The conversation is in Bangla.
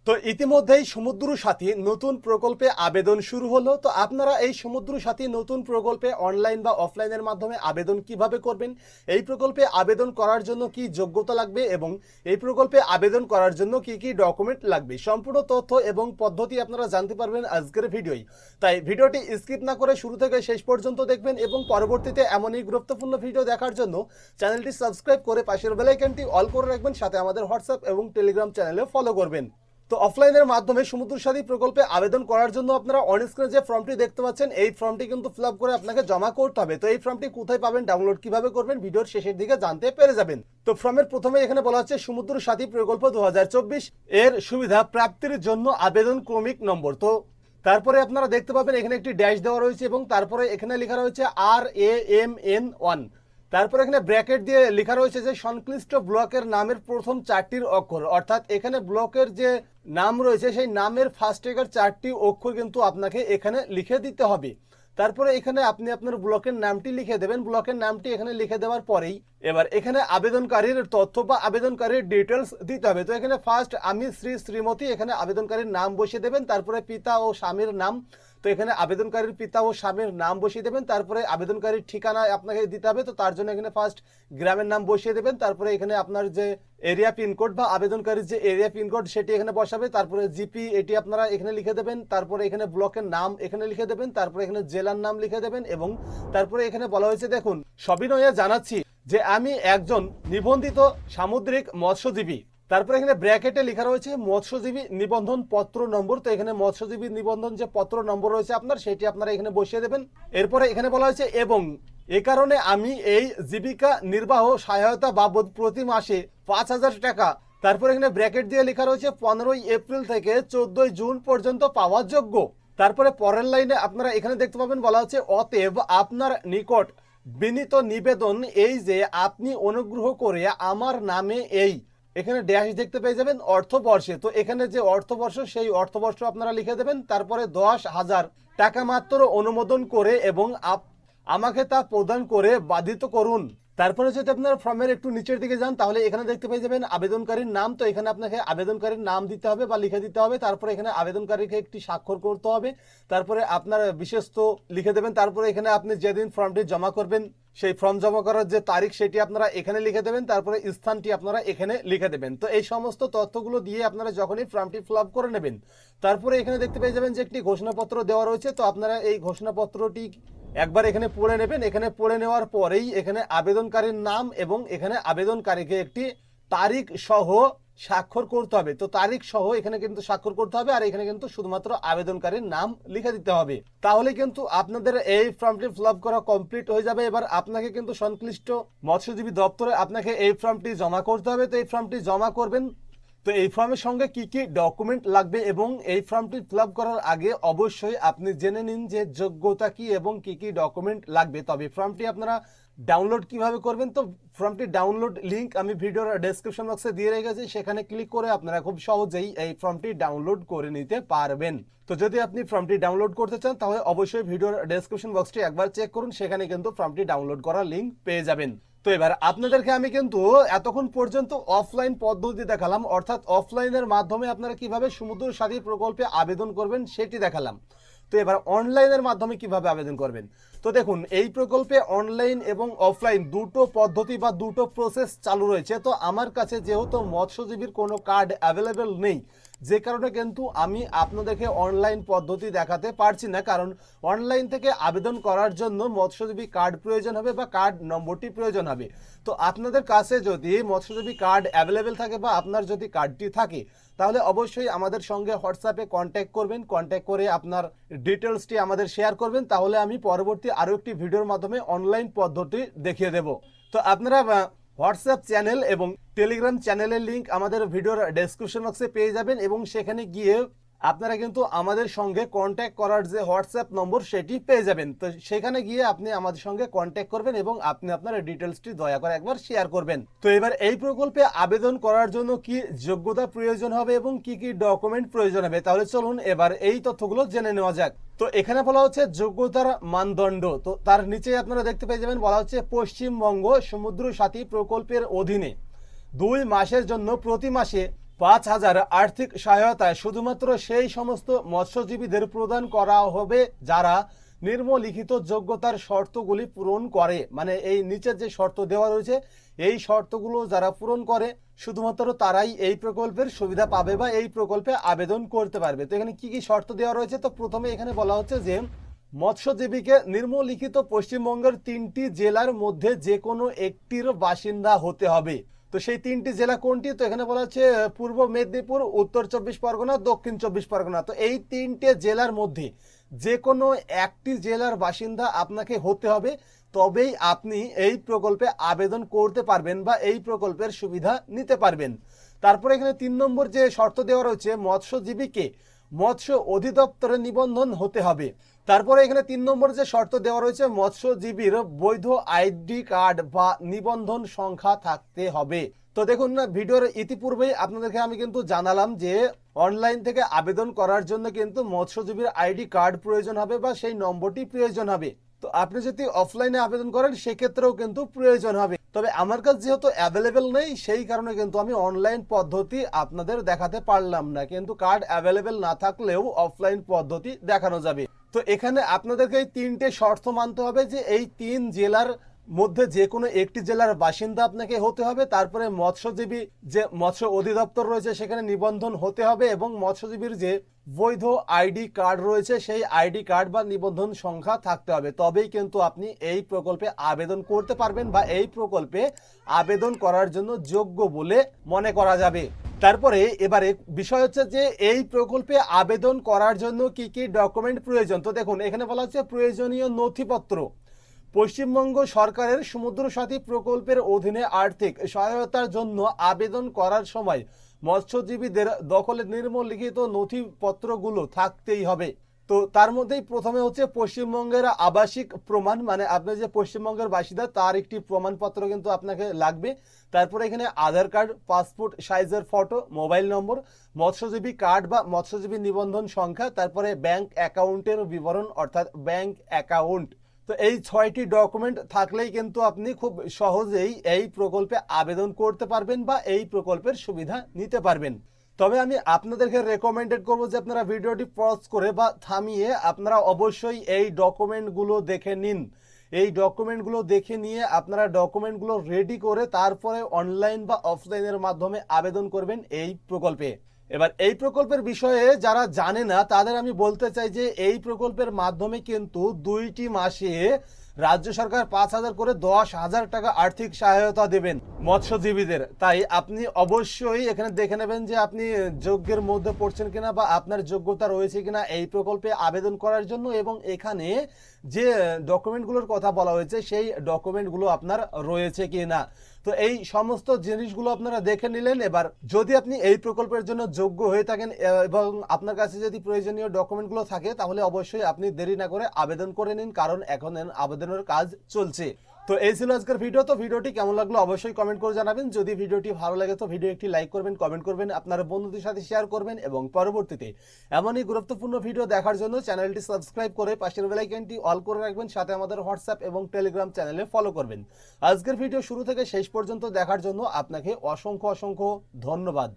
তো ইতিমধ্যেই সমুদ্র সাথী নতুন প্রকল্পে আবেদন শুরু হলো। তো আপনারা এই সমুদ্র সাথী নতুন প্রকল্পে অনলাইন বা অফলাইনের মাধ্যমে আবেদন কিভাবে করবেন, এই প্রকল্পে আবেদন করার জন্য কি যোগ্যতা লাগবে এবং এই প্রকল্পে আবেদন করার জন্য কি কি ডকুমেন্ট লাগবে, সম্পূর্ণ তথ্য এবং পদ্ধতি আপনারা জানতে পারবেন আজকের ভিডিওয়। তাই ভিডিওটি স্কিপ না করে শুরু থেকে শেষ পর্যন্ত দেখবেন এবং পরবর্তীতে এমনই গুরুত্বপূর্ণ ভিডিও দেখার জন্য চ্যানেলটি সাবস্ক্রাইব করে পাশের বেল আইকনটি অল করে রাখবেন, সাথে আমাদের হোয়াটসঅ্যাপ এবং টেলিগ্রাম চ্যানেলে ফলো করবেন। তো অফলাইনের মাধ্যমে সমুদ্র সাথী প্রকল্পে আবেদন করার জন্য আপনারা অন স্ক্রিনে যে ফর্মটি দেখতে পাচ্ছেন, এই ফর্মটি কিন্তু ফিল আপ করে আপনাকে জমা করতে হবে। তো এই ফর্মটি কোথায় পাবেন, ডাউনলোড কিভাবে করবেন, ভিডিওর শেষের দিকে জানতে পেরে যাবেন। তো ফর্মের প্রথমে এখানে বলা হচ্ছে সমুদ্র সাথী প্রকল্প 2024 এর সুবিধা প্রাপ্তির জন্য আবেদন ক্রমিক নম্বর। তো তারপরে আপনারা দেখতে পাবেন এখানে একটি ড্যাশ দেওয়া রয়েছে এবং তারপরে এখানে লেখা রয়েছে RAMN1। তারপর এখানে ব্র্যাকেট দিয়ে লেখা রয়েছে যে সংশ্লিষ্ট ব্লকের নামের প্রথম 4টির অক্ষর, অর্থাৎ এখানে ব্লকের যে নাম রয়েছে সেই নামের ফার্স্ট এর 4টি অক্ষর কিন্তু আপনাকে এখানে লিখে দিতে হবে। তারপরে এখানে আপনি আপনার ব্লকের নামটি লিখে দেবেন। ব্লকের নামটি এখানে লিখে দেওয়ার পরেই এবার এখানে আবেদনকারীর তথ্য বা আবেদনকারীর ডিটেলস দিতে হবে। তো এখানে ফার্স্ট আমি শ্রীমতী, এখানে আবেদনকারীর নাম বসিয়ে দেবেন। তারপরে পিতা ও স্বামীর নাম, তো এখানে আবেদনকারীর পিতা ও স্বামীর নাম বসিয়ে দেবেন। তারপরে আবেদনকারীর ঠিকানা আপনাকে দিতে হবে, তো তার জন্য এখানে ফার্স্ট গ্রামের নাম বসিয়ে দেবেন। তারপরে এখানে আপনার যে এরিয়া পিনকোড বা আবেদনকারীর যে এরিয়া পিনকোড সেটি এখানে বসাবে। তারপরে জিপি এটি আপনারা এখানে লিখে দেবেন। তারপরে এখানে ব্লকের নাম এখানে লিখে দেবেন। তারপরে এখানে জেলার নাম লিখে দেবেন এবং তারপরে এখানে বলা হয়েছে, দেখুন, সবিনয়ে জানাচ্ছি যে আমি একজন নিবন্ধিত সামুদ্রিক মৎস্যজীবী। তারপরে এখানে ব্র্যাকেটে লেখা রয়েছে মৎস্যজীবী নিবন্ধন পত্র নম্বর। তো এখানে মৎস্যজীবী নিবন্ধন যে পত্র নম্বর রয়েছে আপনার, সেটি আপনারা এখানে বসিয়ে দেবেন। এরপরে এখানে বলা হয়েছে এবং এ কারণে আমি এই জীবিকা নির্বাহ সহায়তা বাবদ প্রতি মাসে 5,000 টাকা, তারপরে এখানে ব্র্যাকেট দিয়ে লেখা রয়েছে 15 এপ্রিল থেকে 14 জুন পর্যন্ত পাওয়ার যোগ্য। তারপরে পরের লাইনে আপনারা এখানে দেখতে পাবেন বলা হচ্ছে অতএব আপনার নিকট বিনীত নিবেদন এই যে আপনি অনুগ্রহ করে আমার নামে এই, এখানে ড্যাশ দেখতে পেয়ে যাবেন, অর্থবর্ষে। তো এখানে যে অর্থবর্ষ সেই অর্থবর্ষ আপনারা লিখে দেবেন। তারপরে 10,000 টাকা মাত্র অনুমোদন করে এবং আমাকে তা প্রদান করে বাধিত করুন। তারপরে যদি আপনার ফর্মের একটু নিচের দিকে যান তাহলে এখানে দেখতে পেয়ে যাবেন আবেদনকারীর নাম। তো এখানে আপনাকে আবেদনকারীর নাম দিতে হবে বা লিখে দিতে হবে। তারপরে এখানে আবেদনকারীকে একটি স্বাক্ষর করতে হবে। তারপরে আপনার বিশেষত লিখে দেবেন। তারপরে এখানে আপনি যেদিন ফর্মটি জমা করবেন সেই ফর্ম জমা করার যে তারিখ সেটি আপনারা এখানে লিখে দেবেন। তারপরে স্থানটি আপনারা এখানে লিখে দেবেন। তো এই সমস্ত তথ্যগুলো দিয়ে আপনারা যখনই ফর্মটি ফিল আপ করে নেবেন, তারপরে এখানে দেখতে পেয়ে যাবেন যে একটি ঘোষণাপত্র দেওয়া রয়েছে। তো আপনারা এই ঘোষণাপত্রটি একবার এখানে পড়ে নেবেন। এখানে পড়ে নেওয়ার পরেই এখানে আবেদনকারীর নাম এবং এখানে আবেদনকারীকে একটি তারিখ সহ স্বাক্ষর করতে হবে। তো তারিখ সহ এখানে কিন্তু স্বাক্ষর করতে হবে আর এখানে কিন্তু শুধুমাত্র আবেদনকারীর নাম লিখে দিতে হবে। তাহলে কিন্তু আপনাদের এই ফর্মটি ফিল আপ করা কমপ্লিট হয়ে যাবে। এবার আপনাকে কিন্তু সংশ্লিষ্ট মৎস্যজীবী দপ্তরে আপনাকে এই ফর্মটি জমা করতে হবে। তো এই ফর্মটি জমা করবেন। তো এই ফর্মের সঙ্গে কি কি ডকুমেন্ট লাগবে এবং এই ফর্মটি ফিল আপ করার আগে অবশ্যই আপনি জেনে নিন যে যোগ্যতা কি এবং কি কি ডকুমেন্ট লাগবে। তবে ফর্মটি আপনারা ডাউনলোড কিভাবে করবেন, তো ফর্মটি ডাউনলোড লিংক আমি ভিডিওর ডেসক্রিপশন বক্সে দিয়ে রেখেছি, সেখানে ক্লিক করে আপনারা খুব সহজেই এই ফর্মটি ডাউনলোড করে নিতে পারবেন। তো যদি আপনি ফর্মটি ডাউনলোড করতে চান তাহলে অবশ্যই ভিডিওর ডেসক্রিপশন বক্সটি একবার চেক করুন, সেখানে কিন্তু ফর্মটি ডাউনলোড করার লিংক পেয়ে যাবেন। তো এবার আপনাদেরকে আমি কিন্তু এতক্ষণ পর্যন্ত অফলাইন পদ্ধতি দেখালাম, অর্থাৎ অফলাইনের মাধ্যমে আপনারা কিভাবে সমুদ্র সাথী প্রকল্পে আবেদন করবেন সেটি দেখালাম। তো এবার অনলাইনের মাধ্যমে কিভাবে আবেদন করবেন, তো দেখুন এই প্রকল্পে অনলাইন এবং অফলাইন দুটো পদ্ধতি বা দুটো প্রসেস চালু রয়েছে। তো আমার কাছে যেহেতু মৎস্যজীবীর কোনো কার্ড অ্যাভেলেবেল নেই, যে কারণে কিন্তু আমি আপনাদেরকে অনলাইন পদ্ধতি দেখাতে পারছি না, কারণ অনলাইন থেকে আবেদন করার জন্য মৎস্যজীবী কার্ড প্রয়োজন হবে বা কার্ড নম্বরটি প্রয়োজন হবে। তো আপনাদের কাছে যদি মৎস্যজীবী কার্ড অ্যাভেলেবেল থাকে বা আপনার যদি কার্ডটি থাকে তাহলে অবশ্যই আমাদের সঙ্গে হোয়াটসঅ্যাপে কন্ট্যাক্ট করবেন। কন্ট্যাক্ট করে আপনার ডিটেলসটি আমাদের শেয়ার করবেন, তাহলে আমি পরবর্তী আরও একটি ভিডিওর মাধ্যমে অনলাইন পদ্ধতি দেখিয়ে দেব। তো আপনারা হোয়াটসঅ্যাপ চ্যানেল এবং টেলিগ্রাম চ্যানেলের লিংক আমাদের ভিডিওর ডেসক্রিপশন বক্সে পেয়ে যাবেন এবং সেখানে গিয়ে আপনারা কিন্তু আমাদের সঙ্গে কন্ট্যাক্ট করার যে হোয়াটসঅ্যাপ নম্বর সেটি পেয়ে যাবেন। তো সেখানে গিয়ে আপনি আমাদের সঙ্গে কন্ট্যাক্ট করবেন এবং আপনি আপনার ডিটেলসটি দয়া করে একবার শেয়ার করবেন। তো এবার এই প্রকল্পে আবেদন করার জন্য কি যোগ্যতা প্রয়োজন হবে এবং কি কি ডকুমেন্ট প্রয়োজন হবে, তাহলে চলুন এবার এই তথ্যগুলো জেনে নেওয়া যাক। তো এখানে বলা হচ্ছে যোগ্যতার মানদণ্ড। তো তার নিচে আপনারা দেখতে পেয়ে যাবেন বলা হচ্ছে পশ্চিমবঙ্গ সমুদ্র সাথী প্রকল্পের অধীনে 2 মাসের জন্য প্রতি মাসে 5,000 আর্থিক সহায়তায় শুধুমাত্র সেই সমস্ত মৎস্যজীবীদের প্রদান করা হবে যারা নিম্নলিখিত যোগ্যতার শর্তগুলি পূরণ করে। মানে এই নিচের যে শর্ত দেওয়া রয়েছে এই শর্তগুলো যারা পূরণ করে শুধুমাত্র তারাই এই প্রকল্পের সুবিধা পাবে বা এই প্রকল্পে আবেদন করতে পারবে। তো এখানে কি কি শর্ত দেওয়া রয়েছে? তো প্রথমে এখানে বলা হচ্ছে যে মৎস্যজীবীকে নিম্নলিখিত পশ্চিমবঙ্গের 3টি জেলার মধ্যে যে কোনো একটির বাসিন্দা হতে হবে। তো সেই 3টি জেলা কোনটি? তো এখানে বলা হচ্ছে পূর্ব মেদিনীপুর, উত্তর 24 পরগনা, দক্ষিণ 24 পরগনা। তো এই 3টে জেলার মধ্যে যে কোনো একটি জেলার বাসিন্দা আপনাকে হতে হবে, তবেই আপনি এই প্রকল্পে আবেদন করতে পারবেন বা এই প্রকল্পের সুবিধা নিতে পারবেন। তারপরে এখানে 3 নম্বর যে শর্ত দেওয়া রয়েছে মৎস্যজীবীকে মৎস্য অধিদপ্তরে নিবন্ধন হতে হবে। তারপরে এখানে 3 নম্বর যে শর্ত দেওয়া রয়েছে মৎস্যজীবীর বৈধ আইডি কার্ড বা নিবন্ধন সংখ্যা থাকতে হবে। তো দেখুন না, ভিডিওর ইতিপূর্বেই আপনাদেরকে আমি কিন্তু জানালাম যে অনলাইন থেকে আবেদন করার জন্য কিন্তু মৎস্যজীবীর আইডি কার্ড প্রয়োজন হবে বা সেই নম্বরটি প্রয়োজন হবে। তো আপনি যদি অফলাইনে আবেদন করেন সেক্ষেত্রেও কিন্তু প্রয়োজন হবে। তবে আমার কাছে যেহেতু অ্যাভেলেবেল নেই সেই কারণে কিন্তু আমি অনলাইন পদ্ধতি আপনাদের দেখাতে পারলাম না, কিন্তু কার্ড অ্যাভেলেবেল না থাকলেও অফলাইন পদ্ধতি দেখানো যাবে। তো এখানে আপনাদেরকে এই 3টে শর্ত মানতে হবে যে এই 3 জেলার মধ্যে যে কোনো একটি জেলার বাসিন্দা আপনাকে হতে হবে, তারপরে মৎস্যজীবী যে মৎস্য অধিদপ্তর রয়েছে সেখানে নিবন্ধন হতে হবে এবং মৎস্যজীবীর যে বৈধ আইডি কার্ড রয়েছে সেই আইডি কার্ড বা নিবন্ধন সংখ্যা থাকতে হবে, তবেই কিন্তু আপনি এই প্রকল্পে আবেদন করতে পারবেন বা এই প্রকল্পে আবেদন করার জন্য যোগ্য বলে মনে করা যাবে। তারপরে এবারে বিষয় হচ্ছে যে এই প্রকল্পে আবেদন করার জন্য কি কি ডকুমেন্ট প্রয়োজন। তো দেখুন এখানে বলা হচ্ছে প্রয়োজনীয় নথিপত্র। পশ্চিমবঙ্গ সরকারের সমুদ্র সাথী প্রকল্পের অধীনে আর্থিক সহায়তার জন্য আবেদন করার সময় মৎস্যজীবীদের দখলে নিম্নলিখিত নথিপত্রগুলো থাকতেই হবে। তো তার মধ্যেই প্রথমে হচ্ছে পশ্চিমবঙ্গের আবাসিক প্রমাণ, মানে আপনি যে পশ্চিমবঙ্গের বাসিন্দা তার একটি প্রমাণপত্র কিন্তু আপনাকে লাগবে। তারপরে এখানে আধার কার্ড, পাসপোর্ট সাইজের ফটো, মোবাইল নম্বর, মৎস্যজীবী কার্ড বা মৎস্যজীবী নিবন্ধন সংখ্যা, তারপরে ব্যাংক অ্যাকাউন্টের বিবরণ অর্থাৎ ব্যাংক অ্যাকাউন্ট। তো এই 6টি ডকুমেন্ট থাকলেই কিন্তু আপনি খুব সহজেই এই প্রকল্পে আবেদন করতে পারবেন বা এই প্রকল্পের সুবিধা নিতে পারবেন। তবে আমি আপনাদেরকে রেকমেন্ডেড করবো যে আপনারা ভিডিওটি পজ করে বা থামিয়ে আপনারা অবশ্যই এই ডকুমেন্টগুলো দেখে নিন। এই ডকুমেন্টগুলো দেখে নিয়ে আপনারা ডকুমেন্টগুলো রেডি করে তারপরে অনলাইন বা অফলাইনের মাধ্যমে আবেদন করবেন এই প্রকল্পে। এবার এই প্রকল্পের বিষয়ে যারা জানে না তাদের আমি বলতে চাই যে এই প্রকল্পের মাধ্যমে কিন্তু 2টি মাসে রাজ্য সরকার 5,000 করে 10,000 টাকা আর্থিক সহায়তা দেবেন মৎস্যজীবীদের। তাই আপনি অবশ্যই এখানে দেখে নেবেন যে আপনি যোগ্যের মধ্যে পড়ছেন কিনা বা আপনার যোগ্যতা রয়েছে কিনা এই প্রকল্পে আবেদন করার জন্য, এবং এখানে যে ডকুমেন্টগুলোর কথা বলা হয়েছে সেই ডকুমেন্টগুলো আপনার রয়েছে কিনা। তো এই সমস্ত জিনিসগুলো আপনারা দেখে নিলেন। এবার যদি আপনি এই প্রকল্পের জন্য যোগ্য হয়ে থাকেন এবং আপনার কাছে যদি প্রয়োজনীয় ডকুমেন্টগুলো থাকে তাহলে অবশ্যই আপনি দেরি না করে আবেদন করে নিন, কারণ এখন আবেদনের কাজ চলছে। তো এই ছিল আজকের ভিডিও। তো ভিডিওটি কেমন লাগলো অবশ্যই কমেন্ট করে জানাবেন। যদি ভিডিওটি ভালো লাগে তো ভিডিও একটি লাইক করবেন, কমেন্ট করবেন, আপনার বন্ধুদের সাথে শেয়ার করবেন এবং পরবর্তীতে এমনই গুরুত্বপূর্ণ ভিডিও দেখার জন্য চ্যানেলটি সাবস্ক্রাইব করে পাশের বেল আইকনটি অল করে রাখবেন, সাথে আমাদের হোয়াটসঅ্যাপ এবং টেলিগ্রাম চ্যানেলে ফলো করবেন। আজকের ভিডিও শুরু থেকে শেষ পর্যন্ত দেখার জন্য আপনাকে অসংখ্য অসংখ্য ধন্যবাদ।